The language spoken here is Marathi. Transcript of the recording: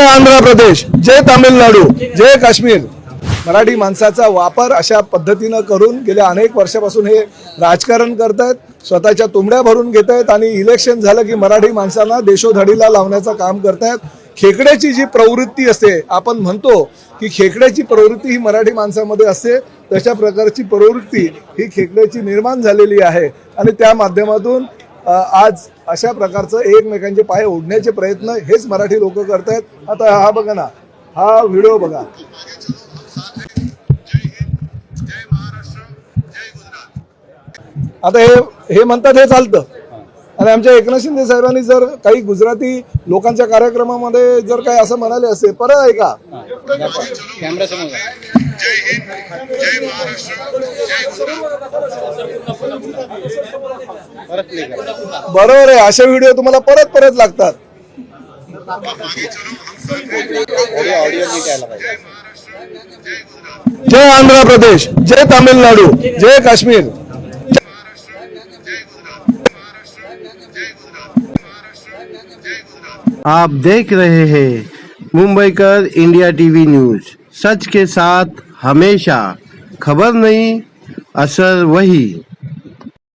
आंध्र प्रदेश, जय तामिळनाडू, जय काश्मीर। मराठी माणसाचा वापर अशा पद्धतीनं करून गेल्या अनेक वर्षापासून हे राजकारण करतात, स्वतःच्या तुंबड्या भरून घेत आहेत आणि इलेक्शन झालं की मराठी माणसांना देशोधडीला लावण्याचं काम करतात। खेकड्याची जी प्रवृत्ती असते, आपण म्हणतो की खेकड्याची प्रवृत्ती ही मराठी माणसामध्ये असते, तशा प्रकारची प्रवृत्ती ही खेकड्याची निर्माण झालेली आहे आणि त्या माध्यमातून आज अशा प्रकारचं एकमेकांचे पाय ओढण्याचे प्रयत्न हेच मराठी लोक करतात। आता हा बघा ना, हा व्हिडिओ बघा। आता हे म्हणतात हे चालतं आणि आमच्या एकनाथ शिंदे साहेबांनी जर काही गुजराती लोकांच्या कार्यक्रमामध्ये जर काही असं म्हणाले असते, परत ऐका बरोबर आहे, असे व्हिडिओ तुम्हाला परत परत लागतात। जय आंध्र प्रदेश, जय तामिळनाडू, जय काश्मीर। आप देख रहे हैं मुंबईकर इंडिया टीवी न्यूज, सच के साथ हमेशा, खबर नहीं असर वही।